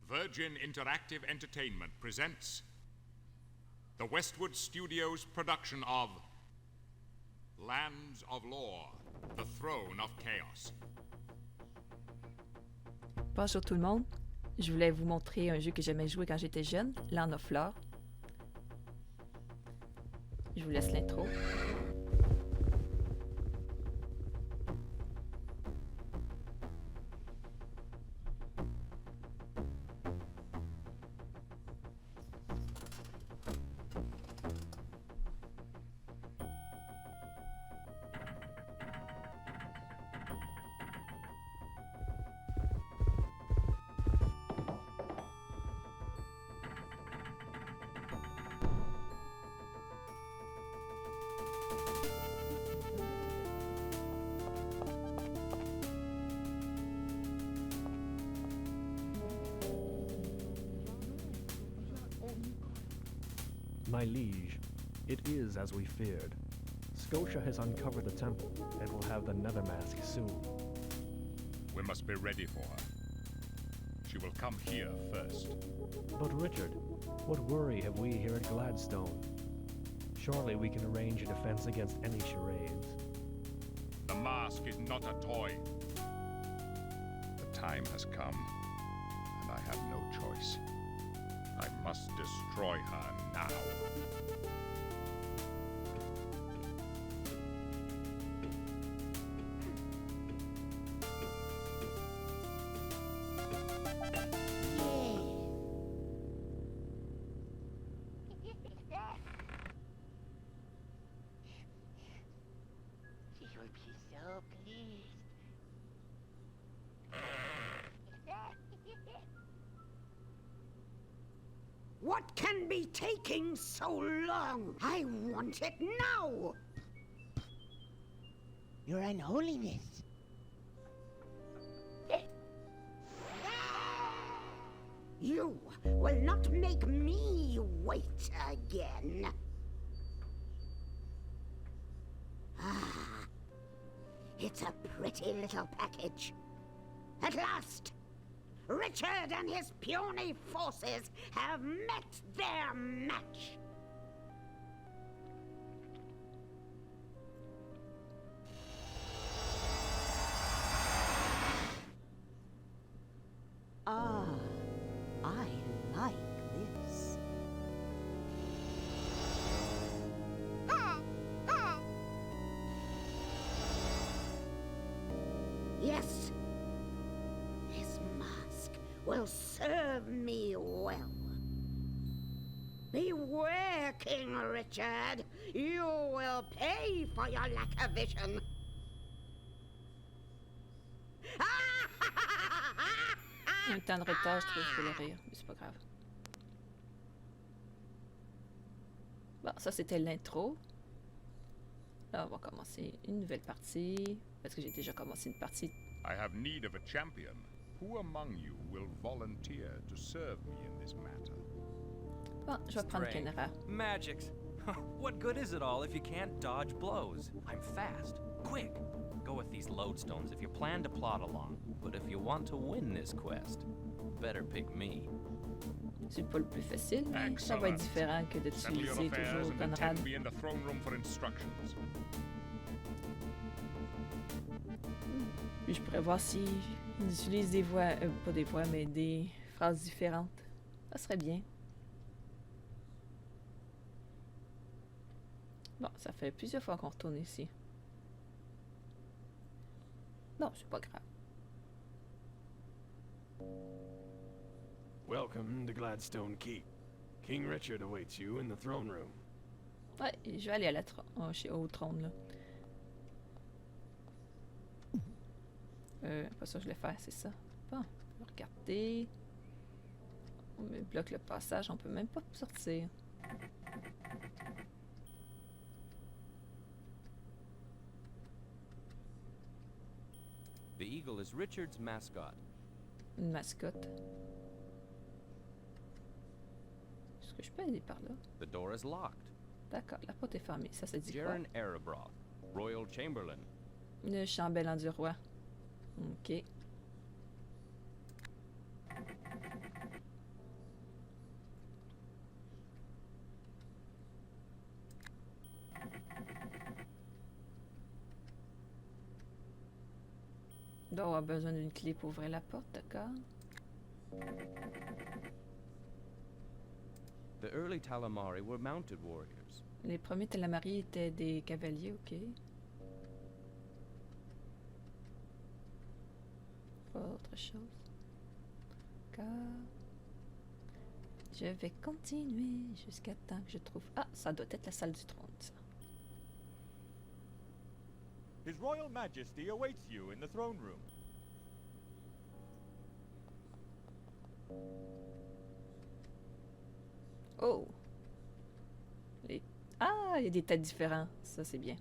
Virgin Interactive Entertainment presents the Westwood Studios production of Lands of Lore, The Throne of Chaos. Bonjour tout le monde, je voulais vous montrer un jeu que j'aimais jouer quand j'étais jeune, Land of Lore. Je vous laisse l'intro. My liege, it is as we feared. Scotia has uncovered the temple and will have the Nether Mask soon. We must be ready for her. She will come here first. But Richard, what worry have we here at Gladstone? Surely we can arrange a defense against any charades. The mask is not a toy. The time has come, and I have no choice. I must destroy her now. She will be so pleased. What can be taking so long? I want it now! Your Unholiness. You will not make me wait again. Ah, it's a pretty little package. At last, Richard and his puny forces have met their match. Ah, I like this. Yes, this mask will serve me well. Beware, King Richard. You will pay for your lack of vision. Un temps de retard, je trouve, je voulais rire, mais c'est pas grave. Bon, ça c'était l'intro. Là, on va commencer une nouvelle partie, parce que j'ai déjà commencé une partie. I have need of a champion. Who among you will volunteer to serve me in this matter? Bon, je vais prendre Kenra. Magics. What good is it all if you can't dodge blows? I'm fast, quick. Go with these lodestones if you plan to plod along. But if you want to win this quest, better pick me. C'est pas le plus facile, mais ça va être différent que Settle your d'utiliser affairs toujours and Conrad. attend me in the throne room for instructions. Puis je pourrais voir si ils utilisent des voix, pas des voix, mais des phrases différentes. Ça serait bien. Bon, ça fait plusieurs fois qu'on retourne ici. Non, c'est pas grave. Welcome to Gladstone Keep. King Richard awaits you in the throne room. Ouais, je vais aller à la au trône, là. Pas ça que je voulais faire, c'est ça. Bon, on va regarder. On me bloque le passage, on peut même pas sortir. The eagle is Richard's mascot. Une mascotte. Est-ce que je peux aller par là? The door is locked. D'accord, la porte est fermée. Ça dit quoi? Jaren Erebroth, Royal Chamberlain. Le chambellan du roi. Ok. On doit avoir besoin d'une clé pour ouvrir la porte, d'accord? The early Talamari were mounted warriors. Les premiers Talamari étaient des cavaliers, ok. Pas autre chose. D'accord. Je vais continuer jusqu'à temps que je trouve... Ah, ça doit être la salle du trône, ça. His Royal Majesty awaits you in the throne room. Oh! Ah, il y a des têtes différents. Ça, c'est bien.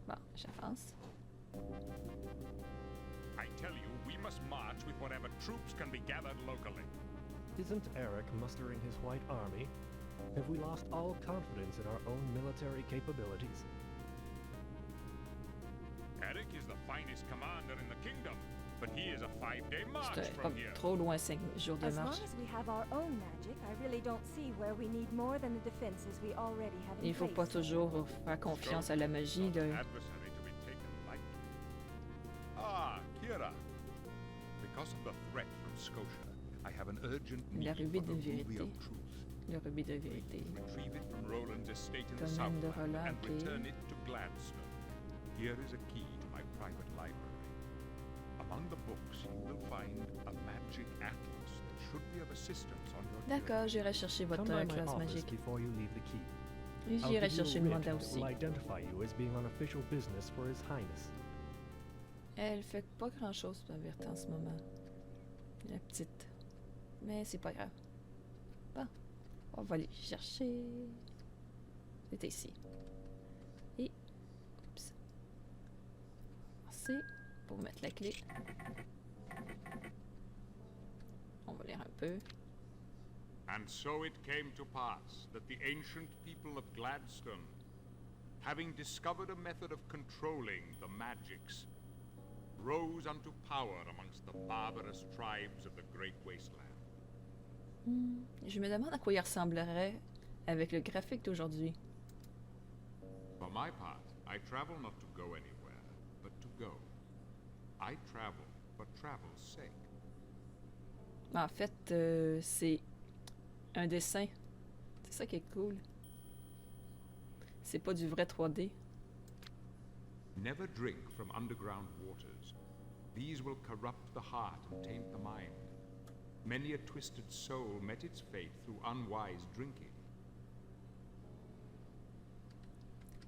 Bon, j'avance. I tell you, we must march with whatever troops can be gathered locally. Isn't Eric mustering his white army? Have we lost all confidence in our own military capabilities? Eric is the finest commander in the kingdom, but he is a 5-day march C'était from comme here. trop loin, 5 jours de As long marche. as we have our own magic, I really don't see where we need more than the defenses we already have in Il faut pas place. toujours faire confiance à la magie. Not De... an adversary to be taken lightly. Ah, Kira. Because of the threat from Scotia, I have an urgent La need rubis for de the Ruby vérité. of Truth. Le rubis de vérité. Retrieve it from Roland's estate in the Domaine de Southland Roland, and ok. return it to Gladstone. Here is a key to my private library. Among the books, you will find a magic atlas that should be of assistance on your D'accord, j'irai chercher votre Come by my classe office magique. before you leave the keep. Et I'll j'irai give you a chercher le writ mandat that aussi. will identify you as being on official business for His Highness. Elle fait pas grand chose pour Berthe en ce moment. La petite. Mais c'est pas grave. Bon, on va aller chercher. C'était ici. Et. Oups. Merci pour mettre la clé. On va lire un peu. And so it came to pass that the ancient people of Gladstone, having discovered a method of controlling the magics, rose unto power amongst the barbarous tribes of the Great Wasteland. Je me demande à quoi il ressemblerait avec le graphique d'aujourd'hui. For my part, I travel not to go anywhere, but to go. I travel for travel's sake. En fait, c'est un dessin. C'est ça qui est cool. C'est pas du vrai 3D. Never drink from underground waters. These will corrupt the heart and taint the mind. Many a twisted soul met its fate through unwise drinking.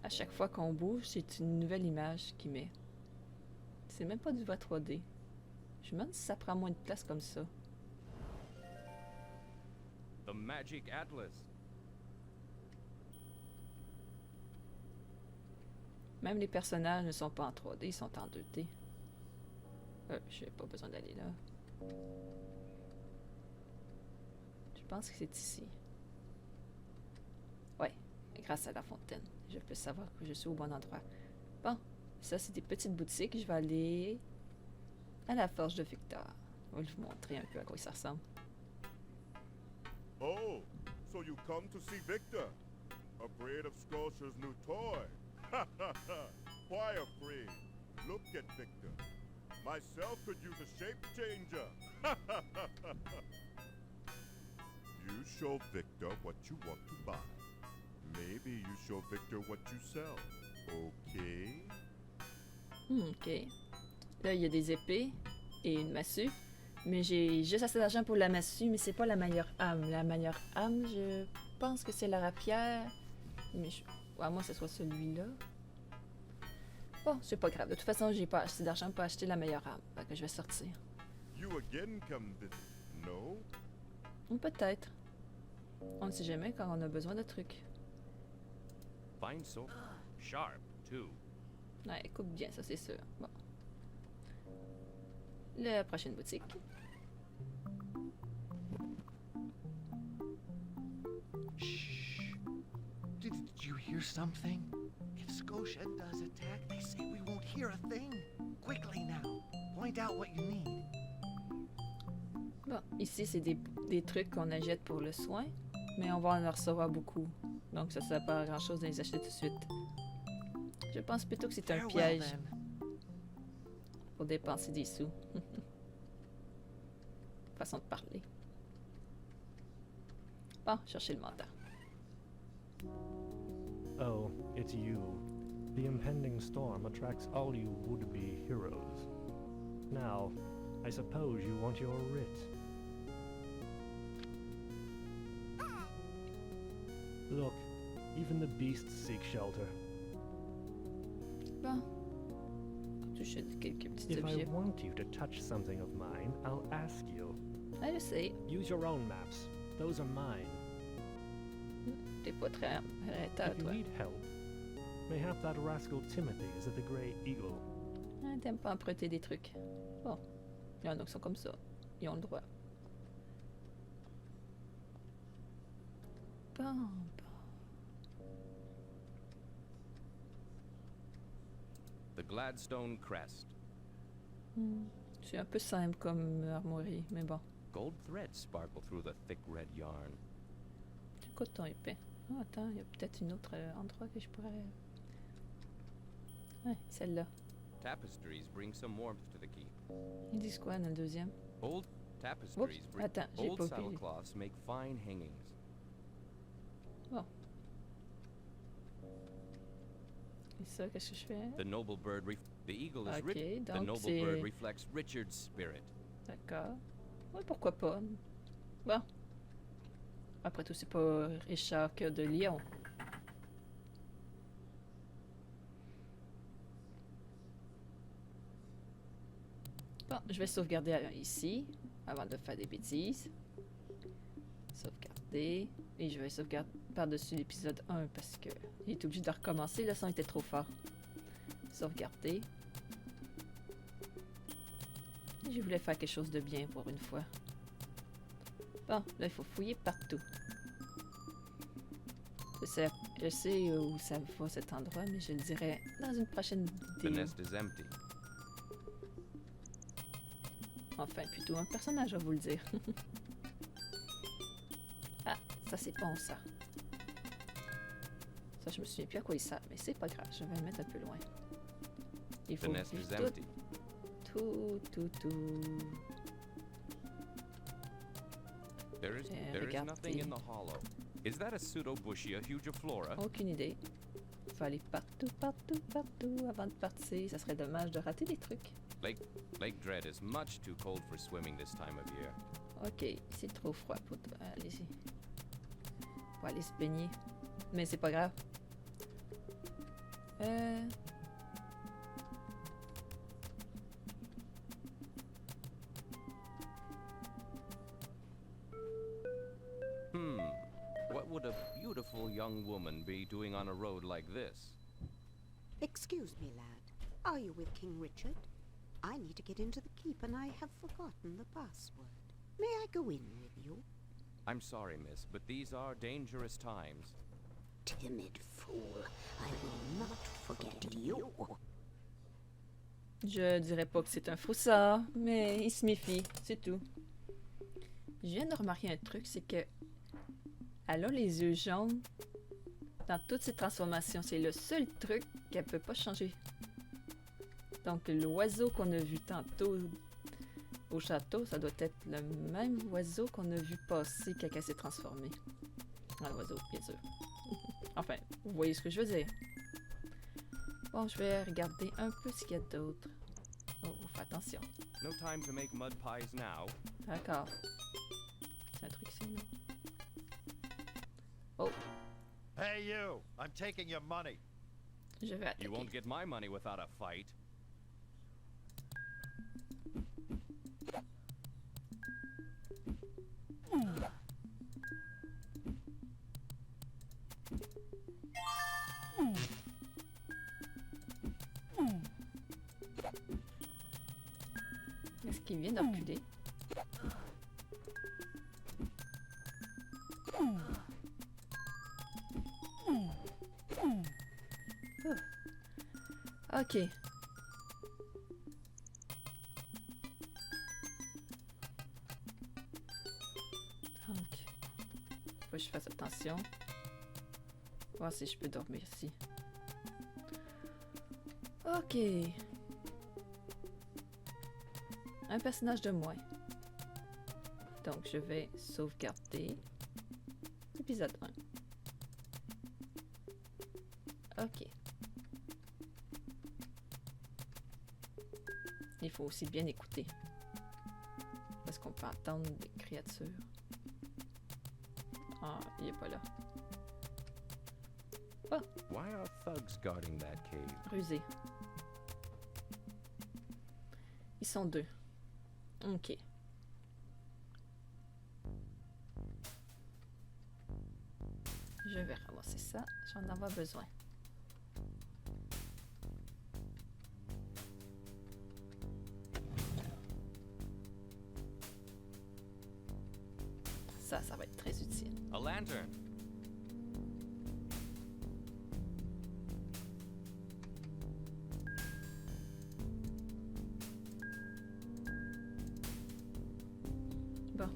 À chaque fois qu'on bouge, c'est une nouvelle image qui met. C'est même pas du vrai 3D. Je me demande si ça prend moins de place comme ça. The Magic Atlas. Même les personnages ne sont pas en 3D, ils sont en 2D. J'ai pas besoin d'aller là. Je pense que c'est ici. Ouais, grâce à la fontaine. Je peux savoir que je suis au bon endroit. Bon, ça c'est des petites boutiques. Je vais aller à la Forge de Victor. Je vais vous montrer un peu à quoi ça ressemble. Oh, so you come to see Victor? Afraid of Scotia's new toy? Ha ha ha! Why afraid? Look at Victor. Myself could use a shape changer. Ha ha ha ha ha! You show Victor what you want to buy. Maybe you show Victor what you sell. Okay? Ok. Là, il y a des épées et une massue. Mais j'ai juste assez d'argent pour la massue, mais c'est pas la meilleure âme. La meilleure âme, je pense que c'est la rapière. Mais à moi, ce soit celui-là. Bon, c'est pas grave. De toute façon, j'ai pas assez d'argent pour acheter la meilleure âme. Fait que je vais sortir. You again come visit? No? Ou peut-être. On ne sait jamais quand on a besoin de trucs. Fine sword. Sharp, too. Ouais, coupe bien, ça c'est sûr. Bon. La prochaine boutique. Shh. Did you hear something? If Scotia does attack, they say we won't hear a thing. Quickly now. Point out what you need. Bon, ici c'est des trucs qu'on achète pour le soin, mais on va en recevoir beaucoup. Donc ça ne sert pas à grand chose de les acheter tout de suite. Je pense plutôt que c'est un Farewell, piège. then. pour dépenser des sous. Façon de parler. Bon, chercher le mandat. Oh, it's you. The impending storm attracts all you would-be heroes. Now, I suppose you want your writ. Look, even the beasts seek shelter. Bon. Toucher quelques petits If I objets. want you to touch something of mine, I'll ask you. Ah, je sais. Use your own maps. Those are mine. T'es pas très arrêteur, If you toi. need help, mayhap that rascal Timothy is at the Grey Eagle. Ah, t'aimes pas emprunter des trucs. Bon. Il y en a qui sont comme ça. Ils ont le droit. Bon, bon. The Gladstone Crest. C'est un peu simple comme armoirie, mais bon. Gold threads sparkle through the thick red yarn. Coton épais. Oh, attends, il y a peut-être une autre endroit que je pourrais... Ouais, celle-là. Tapestries bring some warmth to the keep. Ils disent quoi dans le deuxième? Old tapestries Oups, bring attends, j'ai old pas saddle oublié. cloths make fine hangings. Bon. Et ça, qu'est-ce que je fais? The noble bird the eagle is Ok, the donc noble c'est... bird reflects Richard's spirit. D'accord. Ouais, pourquoi pas. Bon. Après tout, c'est pas Richard Cœur de Lion. Bon, je vais sauvegarder ici, avant de faire des bêtises. Sauvegarder. Et je vais sauvegarder par-dessus l'épisode 1 parce que il est obligé de recommencer, le son était trop fort. Sauvegarder. Je voulais faire quelque chose de bien pour une fois. Bon, là, il faut fouiller partout. Je sais où ça va cet endroit, mais je le dirai dans une prochaine The vidéo. nest is empty. Enfin, plutôt un personnage va vous le dire. Ah, ça c'est bon ça. Ça, je me souviens plus à quoi il sert, mais c'est pas grave, je vais le mettre un peu loin. Il The faut nest is tout, empty. tout. There is regarder. nothing in the hollow. Is that a pseudobushia hugiflora? Aucune idée. Il faut aller partout avant de partir. Ça serait dommage de rater des trucs. Lake Dread is much too cold for swimming this time of year. Ok, c'est trop froid pour allez-y. Pour aller se baigner. Mais c'est pas grave. What would a beautiful young woman be doing on a road like this? Excuse me, lad. Are you with King Richard? I need to get into the keep and I have forgotten the password. May I go in with you? I'm sorry, miss, but these are dangerous times. Timid fool. I will not forget you. Je dirais pas que c'est un froussard, mais il se méfie, c'est tout. Je viens de remarquer un truc, c'est que elle a les yeux jaunes dans toutes ses transformations. C'est le seul truc qu'elle peut pas changer. Donc l'oiseau qu'on a vu tantôt au château, ça doit être le même oiseau qu'on a vu passer quand elle s'est transformée. Ah, l'oiseau, bien sûr. Enfin, vous voyez ce que je veux dire. Bon, je vais regarder un peu ce qu'il y a d'autre. Oh, fais attention. No time to make mud pies now. D'accord. C'est un truc ici, non? Oh, Hey, you! I'm taking your money. je vais attaquer. You won't get my money without a fight. Est-ce qu'il vient de reculer? Ok. Donc, faut que je fasse attention. Voir si je peux dormir ici. Ok. Un personnage de moins. Donc, je vais sauvegarder l'épisode 1. Ok. Il faut aussi bien écouter. Parce qu'on peut entendre des créatures. Ah, il est pas là. Why are thugs guarding that cave? Rusé. Ils sont 2. Ok. Je vais ramasser ça. J'en avoir besoin. Ça va être très utile. A lantern. Bon.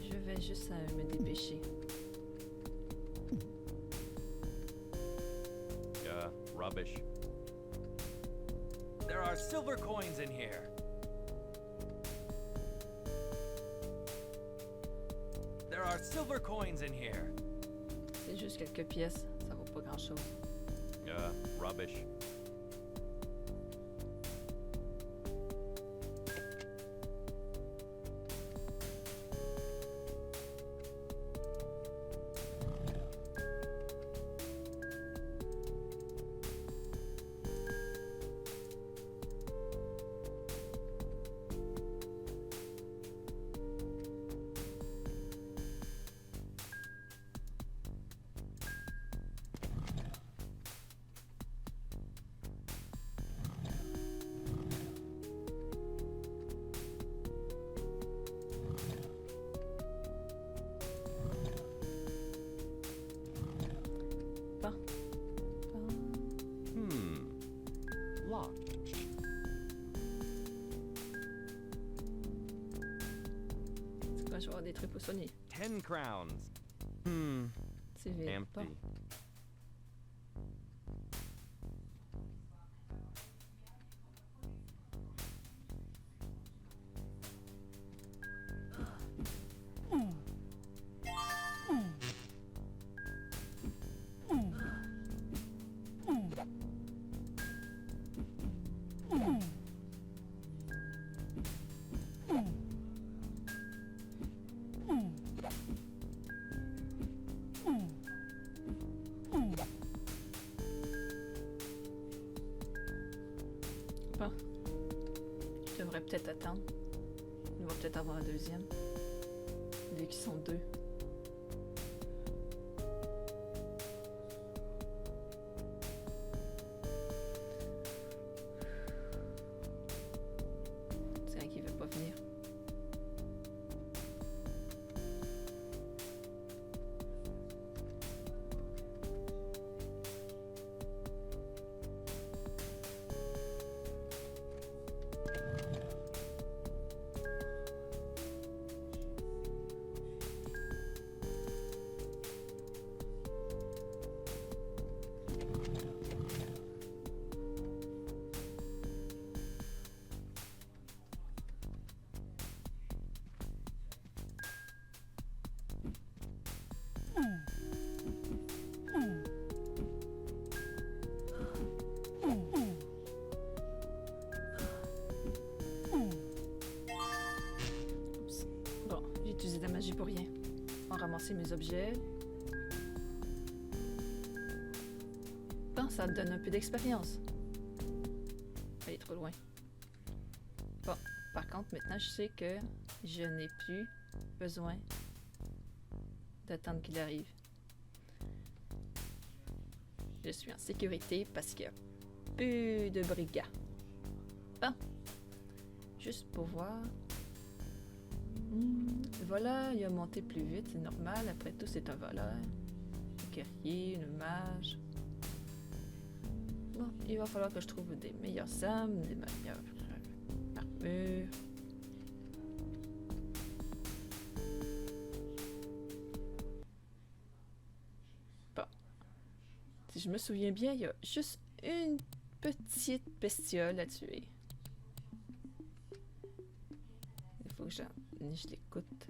Je vais juste me dépêcher. Rubbish. There are silver coins in here. There are silver coins in here. C'est juste quelques pièces. Ça vaut pas grand-chose. Rubbish. Locked. C'est quoi, je vais avoir des trucs pour soigner. 10 crowns. C'est vide. Empty. Bon. Bon. Je devrais peut-être attendre. Il va peut-être avoir un deuxième. Vu qu'ils sont 2. C'est un qui veut pas venir. Bon, j'ai utilisé de la magie pour rien. On va ramasser mes objets. Bon, ça me donne un peu d'expérience. Elle est trop loin. Bon, par contre, maintenant, je sais que je n'ai plus besoin d'attendre qu'il arrive. Je suis en sécurité parce qu'il y a plus de brigands. Bon, juste pour voir. Voilà, il a monté plus vite, c'est normal. Après tout, c'est un voleur. Un guerrier, une mage. Bon, il va falloir que je trouve des meilleures armes, des meilleures armures. Bon. Si je me souviens bien, il y a juste une petite bestiole à tuer. Il faut que je l'écoute.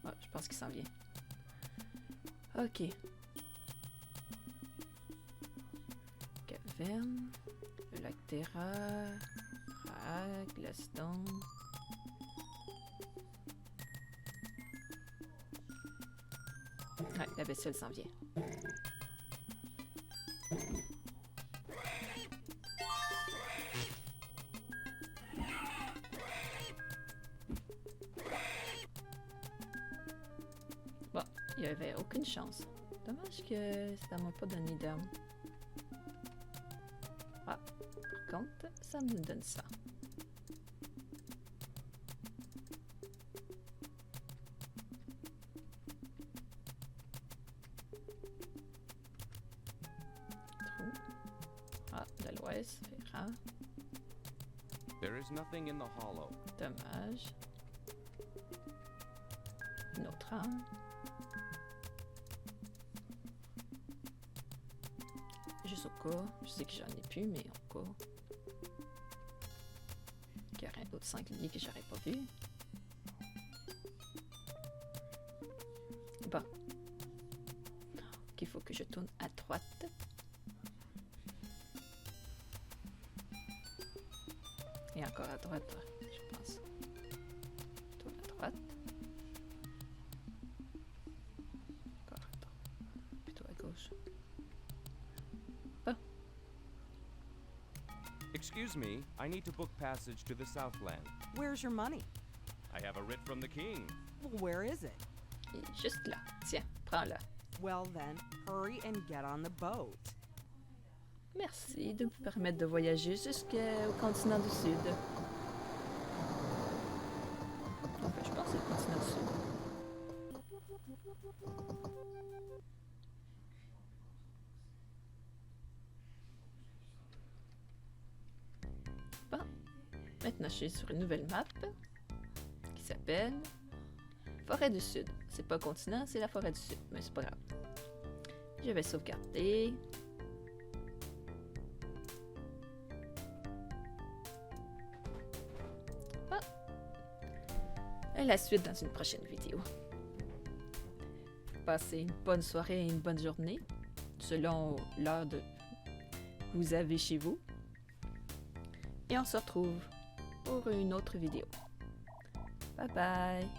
Ah, je pense qu'il s'en vient. Ok. Caverne, le lac Terra, Gladstone. Ouais, la bestiole s'en vient. Bon, il n'y avait aucune chance. Dommage que ça m'a pas donné d'armes. Ah, par contre, ça me donne ça. Ah, de l'ouest, Ferra. There is nothing in the hollow. Dommage. Une autre arme. Juste au cas. Je sais que j'en ai plus, mais au cas. Qu'il y aurait d'autres sangliers que j'aurais pas vu. Bon. Il faut que je tourne à droite. Et encore à droite, je pense. Tourne à droite. Encore à droite. Plutôt à gauche. Bon. Excuse me, I need to book passage to the Southland. Where's your money? I have a writ from the king. Where is it? Il est juste là. Tiens, prends-le. Well then, hurry and get on the boat. Merci de me permettre de voyager jusqu'au continent du Sud. Enfin, je pense que c'est le continent du Sud. Bon. Maintenant, je suis sur une nouvelle map qui s'appelle Forêt du Sud. C'est pas le continent, c'est la forêt du Sud, mais c'est pas grave. Je vais sauvegarder. Et la suite dans une prochaine vidéo. Passez une bonne soirée et une bonne journée, selon l'heure que vous avez chez vous. Et on se retrouve pour une autre vidéo. Bye bye!